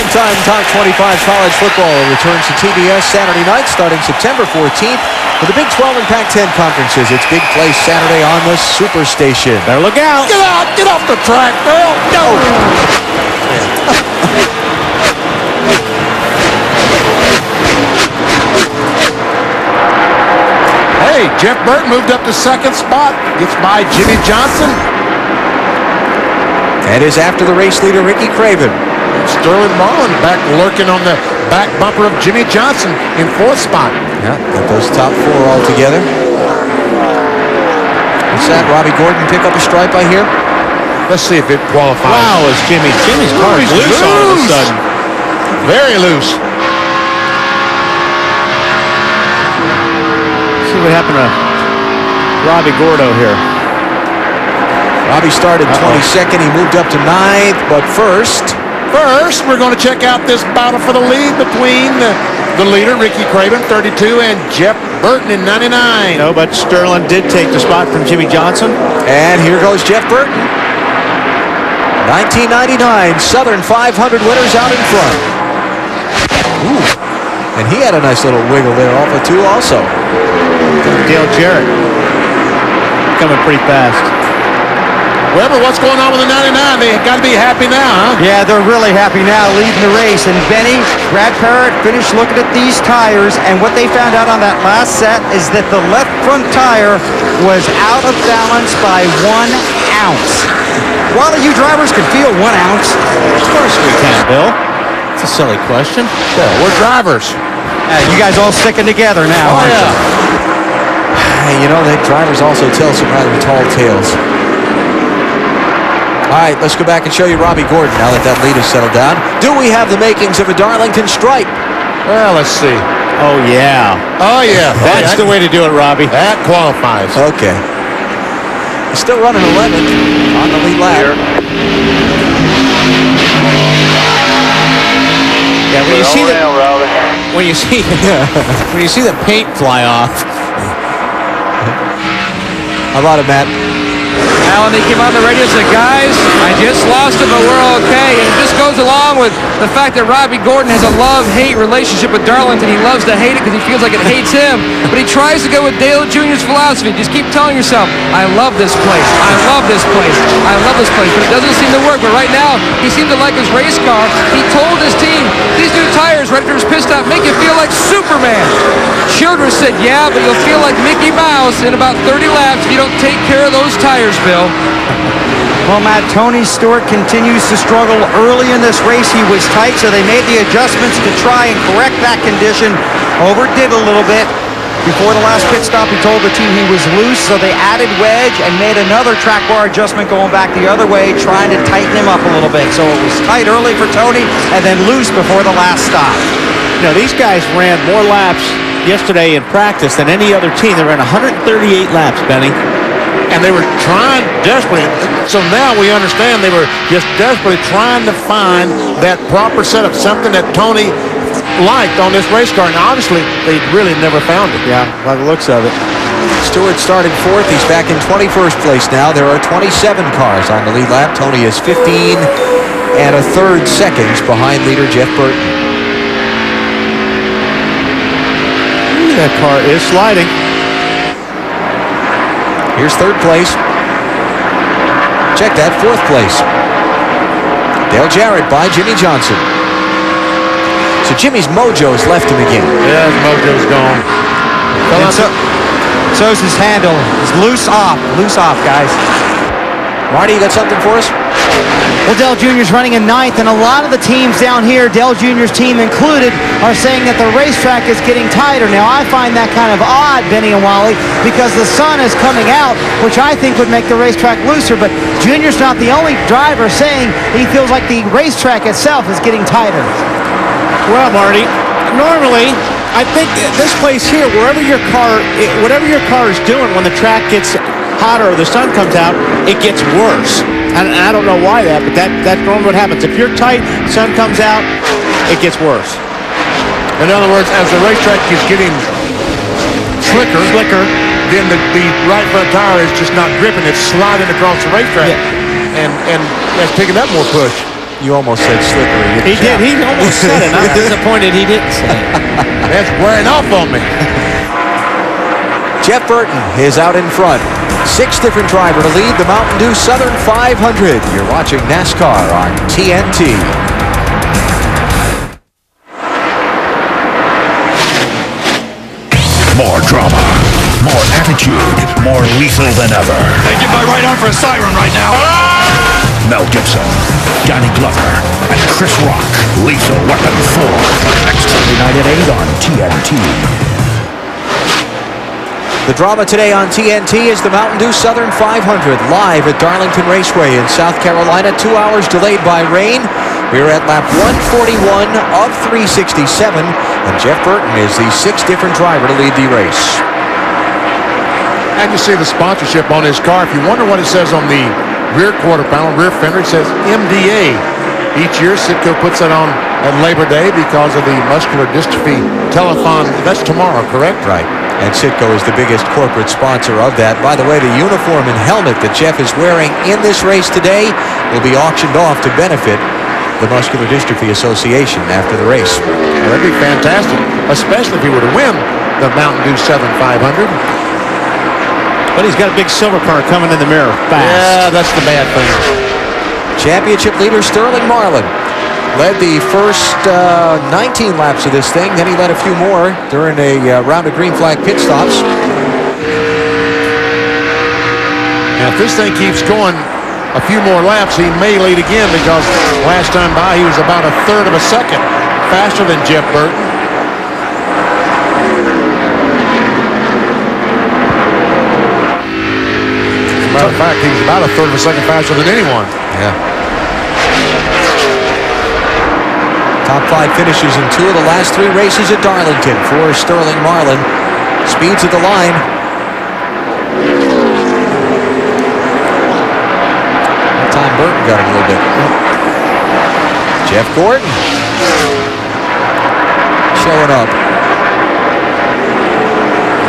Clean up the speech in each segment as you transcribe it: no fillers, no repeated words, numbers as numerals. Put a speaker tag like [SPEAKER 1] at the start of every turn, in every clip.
[SPEAKER 1] Primetime Top 25 college football returns to TBS Saturday night starting September 14th for the Big 12 and Pac-10 conferences. It's Big Play Saturday on the Superstation.
[SPEAKER 2] Better look out.
[SPEAKER 3] Get out! Get off the track, Bill! Go! Hey, Jeff Burton moved up to second spot. Gets by Jimmy Johnson.
[SPEAKER 1] That is after the race leader, Ricky Craven.
[SPEAKER 3] Sterling Marlin back lurking on the back bumper of Jimmy Johnson in fourth spot.
[SPEAKER 1] Yeah, got those top four all together. What's that? Robbie Gordon pick up a stripe, I hear?
[SPEAKER 3] Let's see if it qualifies.
[SPEAKER 2] Wow, is Jimmy's car is loose all of a sudden.
[SPEAKER 3] Very loose.
[SPEAKER 2] See what happened to Robbie Gordo here.
[SPEAKER 1] Robbie started 22nd. He moved up to 9th, but first,
[SPEAKER 3] we're going to check out this battle for the lead between the leader, Ricky Craven, 32, and Jeff Burton in 99.
[SPEAKER 2] No, but Sterling did take the spot from Jimmy Johnson.
[SPEAKER 1] And here goes Jeff Burton. 1999 Southern 500 winners out in front. Ooh. And he had a nice little wiggle there off of 2 also.
[SPEAKER 2] Dale Jarrett coming pretty fast.
[SPEAKER 3] Weber, what's going on with the 99? They got to be happy now, huh?
[SPEAKER 4] Yeah, they're really happy now, leading the race. And Benny, Brad Parrott finished looking at these tires, and what they found out on that last set is that the left front tire was out of balance by 1 ounce. While you drivers can feel 1 ounce.
[SPEAKER 2] Of course we can, Bill. It's a silly question.
[SPEAKER 3] Yeah, we're drivers.
[SPEAKER 4] You guys all sticking together now, aren't you?
[SPEAKER 1] You know, the drivers also tell some rather tall tales. All right, let's go back and show you Robbie Gordon now that lead has settled down. Do we have the makings of a Darlington stripe?
[SPEAKER 3] Well, let's see.
[SPEAKER 2] Oh, yeah.
[SPEAKER 3] Oh, yeah.
[SPEAKER 2] That's the way to do it, Robbie.
[SPEAKER 3] That qualifies.
[SPEAKER 1] Okay. He's still running 11th on the lead lap.
[SPEAKER 2] Yeah, when you see the paint fly off.
[SPEAKER 1] How about it, Matt?
[SPEAKER 5] Alan, he came on the radio and said, guys, I just lost him, but we're okay. And it just goes along with the fact that Robbie Gordon has a love-hate relationship with Darlington. He loves to hate it because he feels like it hates him. But he tries to go with Dale Jr.'s philosophy. Just keep telling yourself, I love this place. I love this place. I love this place. But it doesn't seem to work. But right now, he seems to like his race car. He told his team, these new tires right after his pit stop make you feel like Superman. Childress said, yeah, but you'll feel like Mickey Mouse in about 30 laps if you don't take care of those tires, Bill.
[SPEAKER 4] Well, Matt, Tony Stewart continues to struggle early in this race. He was tight, so they made the adjustments to try and correct that condition. Overdid a little bit. Before the last pit stop, he told the team he was loose, so they added wedge and made another track bar adjustment going back the other way, trying to tighten him up a little bit. So it was tight early for Tony and then loose before the last stop.
[SPEAKER 2] You know, these guys ran more laps yesterday in practice than any other team. They ran 138 laps, Benny.
[SPEAKER 3] And they were trying desperately. So now we understand they were just desperately trying to find that proper setup, something that Tony liked on this race car. And obviously, they really never found it.
[SPEAKER 2] Yeah, by the looks of it.
[SPEAKER 1] Stewart started 4th. He's back in 21st place now. There are 27 cars on the lead lap. Tony is 15 and a third seconds behind leader Jeff Burton.
[SPEAKER 2] Ooh, that car is sliding.
[SPEAKER 1] Here's 3rd place. Check that, 4th place. Dale Jarrett by Jimmy Johnson. So Jimmy's mojo's left him again.
[SPEAKER 3] Yeah, his mojo's gone.
[SPEAKER 4] And so's his handle. It's loose off, guys.
[SPEAKER 1] Marty, you got something for us?
[SPEAKER 4] Well, Dale Jr.'s running in 9th, and a lot of the teams down here, Dale Jr.'s team included, are saying that the racetrack is getting tighter. Now, I find that kind of odd, Benny and Wally, because the sun is coming out, which I think would make the racetrack looser, but Jr.'s not the only driver saying he feels like the racetrack itself is getting tighter.
[SPEAKER 2] Well, Marty, normally, I think this place here, whatever your car is doing when the track gets hotter or the sun comes out, it gets worse. And I don't know why but that's normally what happens. If you're tight, sun comes out, it gets worse.
[SPEAKER 3] In other words, as the racetrack is getting slicker, then the right front tire is just not gripping. It's sliding across the racetrack.
[SPEAKER 2] Yeah.
[SPEAKER 3] And that's picking up more push.
[SPEAKER 1] You almost said slippery.
[SPEAKER 2] He did. He almost said it. I'm disappointed he didn't say it.
[SPEAKER 3] That's wearing off on me.
[SPEAKER 1] Jeff Burton is out in front. 6 different driver to lead the Mountain Dew Southern 500. You're watching NASCAR on TNT.
[SPEAKER 6] More drama, more attitude, more lethal than ever.
[SPEAKER 7] I give my right arm for a siren right now.
[SPEAKER 6] Mel Gibson, Danny Glover, and Chris Rock. Lethal Weapon 4. Next Sunday night at 8 on TNT.
[SPEAKER 1] The drama today on TNT is the Mountain Dew Southern 500 live at Darlington Raceway in South Carolina. 2 hours delayed by rain. We're at lap 141 of 367, and Jeff Burton is the 6th different driver to lead the race.
[SPEAKER 3] And you see the sponsorship on his car. If you wonder what it says on the rear quarter panel, rear fender, it says MDA. Each year, Citgo puts it on at Labor Day because of the muscular dystrophy telethon. That's tomorrow, correct?
[SPEAKER 1] Right. And Citgo is the biggest corporate sponsor of that. By the way, the uniform and helmet that Jeff is wearing in this race today will be auctioned off to benefit the Muscular Dystrophy Association after the race.
[SPEAKER 3] Well, that'd be fantastic, especially if he were to win the Mountain Dew Southern 500.
[SPEAKER 2] But he's got a big silver car coming in the mirror fast.
[SPEAKER 3] Yeah, that's the bad thing.
[SPEAKER 1] Championship leader Sterling Marlin led the first 19 laps of this thing. Then he led a few more during a round of green flag pit stops.
[SPEAKER 3] Now, if this thing keeps going a few more laps, he may lead again, because last time by he was about a third of a second faster than Jeff Burton. As a matter of fact, he was about a third of a second faster than anyone.
[SPEAKER 1] Yeah. Top 5 finishes in 2 of the last 3 races at Darlington for Sterling Marlin. Speeds at the line. Time Burton got him a little bit. Jeff Gordon showing up.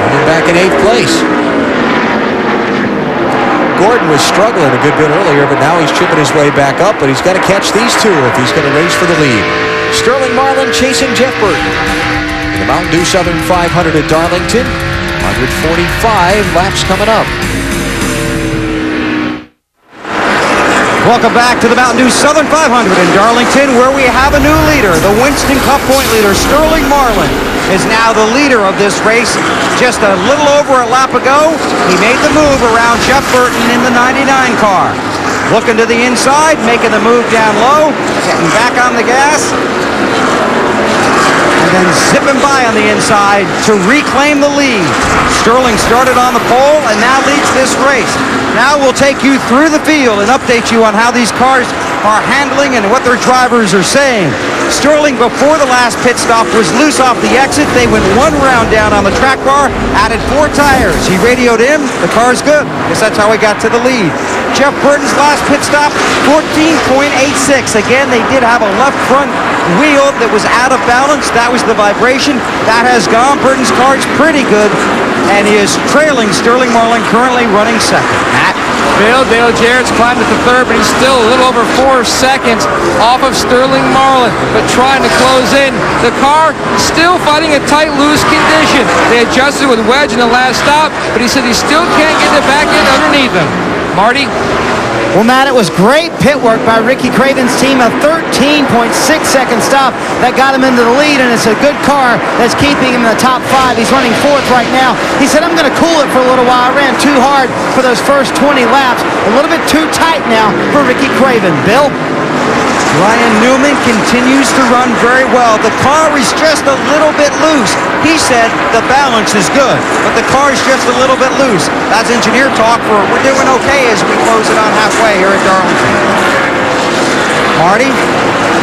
[SPEAKER 1] Running back in 8th place. Gordon was struggling a good bit earlier, but now he's chipping his way back up, but he's got to catch these 2 if he's going to race for the lead. Sterling Marlin chasing Jeff Burton in the Mountain Dew Southern 500 at Darlington. 145 laps coming up.
[SPEAKER 4] Welcome back to the Mountain Dew Southern 500 in Darlington, where we have a new leader. The Winston Cup point leader, Sterling Marlin, is now the leader of this race. Just a little over a lap ago, he made the move around Jeff Burton in the 99 car. Looking to the inside, making the move down low, getting back on the gas, and then zipping by on the inside to reclaim the lead. Sterling started on the pole and now leads this race. Now we'll take you through the field and update you on how these cars are handling and what their drivers are saying. Sterling, before the last pit stop, was loose off the exit. They went 1 round down on the track car, added 4 tires. He radioed in, the car's good. Guess that's how he got to the lead. Jeff Burton's last pit stop, 14.86. Again, they did have a left front wheel that was out of balance. That was the vibration. That has gone. Burton's car's pretty good, and he is trailing Sterling Marlin, currently running 2nd. Matt?
[SPEAKER 5] Bill, Dale Jarrett's climbed to the 3rd, but he's still a little over 4 seconds off of Sterling Marlin, but trying to close in. The car still fighting a tight, loose condition. They adjusted with wedge in the last stop, but he said he still can't get it back in underneath him. Marty?
[SPEAKER 8] Well, Matt, it was great pit work by Ricky Craven's team. A 13.6-second stop that got him into the lead, and it's a good car that's keeping him in the top 5. He's running 4th right now. He said, I'm going to cool it for a little while. I ran too hard for those first 20 laps. A little bit too tight now for Ricky Craven. Bill?
[SPEAKER 4] Ryan Newman continues to run very well. The car is just a little bit loose. He said the balance is good, but the car is just a little bit loose. That's engineer talk for we're doing okay as we close it on halfway here at Darlington. Marty?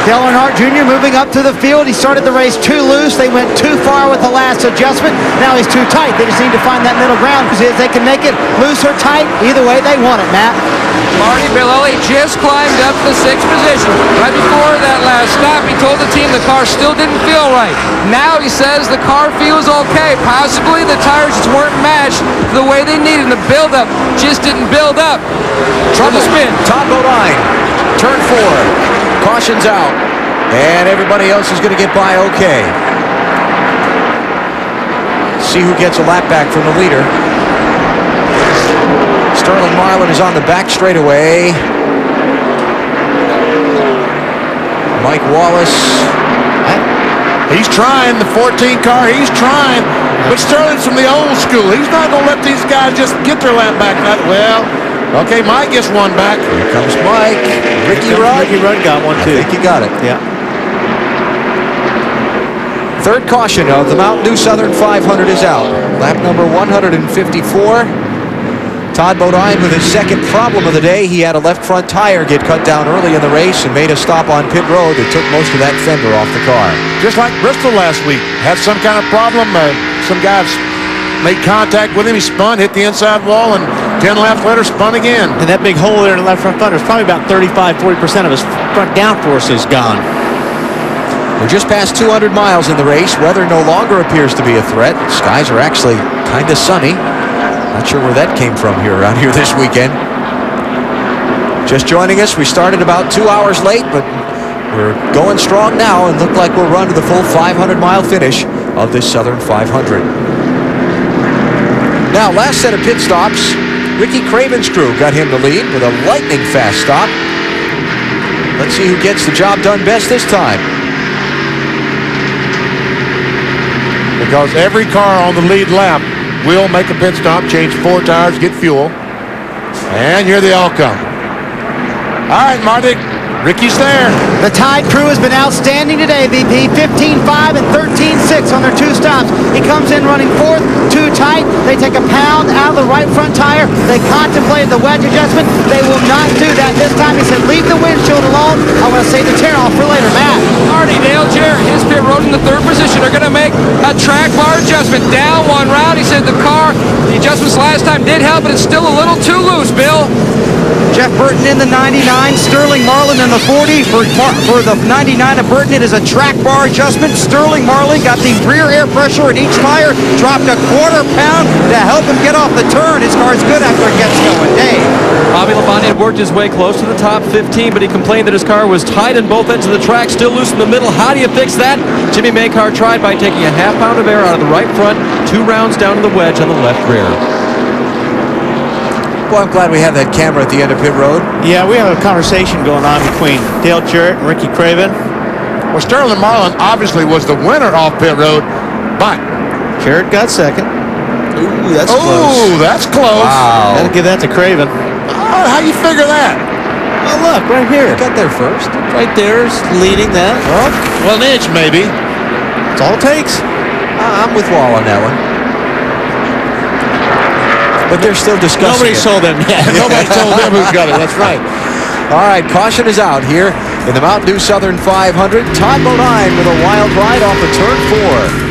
[SPEAKER 8] Dale Earnhardt Jr. moving up to the field. He started the race too loose. They went too far with the last adjustment. Now he's too tight. They just need to find that middle ground, because if they can make it loose or tight, either way they want it, Matt.
[SPEAKER 5] Marty Bellelli just climbed up to the 6th position. Right before that last stop, he told the team the car still didn't feel right. Now he says the car feels okay. Possibly the tires just weren't matched the way they needed. The buildup just didn't build up.
[SPEAKER 1] Trouble spin. Top of line. Turn 4. Car caution's out. And everybody else is going to get by okay. See who gets a lap back from the leader. Sterling Marlin is on the back straightaway. Mike Wallace.
[SPEAKER 3] He's trying, the 14 car, he's trying. But Sterling's from the old school. He's not going to let these guys just get their lap back. Well, okay, Mike gets one back.
[SPEAKER 1] Here comes Mike. Ricky Rudd.
[SPEAKER 2] Ricky Rudd got one, too.
[SPEAKER 1] I think he got it.
[SPEAKER 2] Yeah.
[SPEAKER 1] Third caution of the Mountain Dew Southern 500 is out. Lap number 154. Todd Bodine with his second problem of the day. He had a left front tire get cut down early in the race and made a stop on pit road that took most of that fender off the car.
[SPEAKER 3] Just like Bristol last week. Had some kind of problem. Some guys made contact with him. He spun, hit the inside wall, and 10 laps later spun again.
[SPEAKER 2] And that big hole there in the left front fender is probably about 35–40% of his front downforce is gone.
[SPEAKER 1] We're just past 200 miles in the race. Weather no longer appears to be a threat. Skies are actually kind of sunny. Not sure where that came from here around here this weekend. Just joining us, we started about 2 hours late, but we're going strong now and look like we'll run to the full 500-mile finish of this Southern 500. Now, last set of pit stops, Ricky Craven's crew got him the lead with a lightning-fast stop. Let's see who gets the job done best this time.
[SPEAKER 3] Because every car on the lead lap will make a pit stop, change 4 tires, get fuel. And here they all come. All right, Marty, Ricky's there.
[SPEAKER 8] The Tide crew has been outstanding today, VP. 15.5 and 13.6 on their 2 stops. He comes in running 4th, too tight. They take a pound out of the right front tire. They contemplated the wedge adjustment. They will not do that this time. He said, leave the windshield alone. I want to save the tear off for later. Matt.
[SPEAKER 5] Marty, Dale Jarrett, his pit road in the 3rd position. They're going to make a track bar adjustment down 1 round. He said the adjustments last time did help, but it's still a little too loose, Bill.
[SPEAKER 4] Jeff Burton in the 99, Sterling Marlin in the 40. For the 99 of Burton, it is a track bar adjustment. Sterling Marlin got the rear air pressure in each tire, dropped a quarter pound to help him get off the turn. His car's good after it gets going. Dave.
[SPEAKER 9] Bobby Labonte had worked his way close to the top 15, but he complained that his car was tight on both ends of the track, still loose in the middle. How do you fix that? Jimmy Maycar tried by taking a half pound of air out of the right front, 2 rounds down to the wedge on the left rear.
[SPEAKER 1] Well, I'm glad we have that camera at the end of pit road.
[SPEAKER 2] Yeah, we have a conversation going on between Dale Jarrett and Ricky Craven.
[SPEAKER 3] Well, Sterling Marlin obviously was the winner off pit road, but
[SPEAKER 2] Jarrett got second.
[SPEAKER 1] Ooh, that's close.
[SPEAKER 3] Ooh, that's close.
[SPEAKER 1] Wow.
[SPEAKER 2] Gotta give that to Craven.
[SPEAKER 3] Oh, how you figure that?
[SPEAKER 2] Oh, look, right here.
[SPEAKER 1] Got there first.
[SPEAKER 2] Right there is leading that.
[SPEAKER 3] Well, an inch maybe.
[SPEAKER 2] That's all it takes.
[SPEAKER 1] I'm with Wall on that one. But they're still discussing
[SPEAKER 2] Nobody
[SPEAKER 1] it.
[SPEAKER 2] sold them yet.
[SPEAKER 3] Nobody told them who's got it. That's right.
[SPEAKER 1] All right, caution is out here in the Mountain Dew Southern 500. Todd Bodine with a wild ride off of turn 4.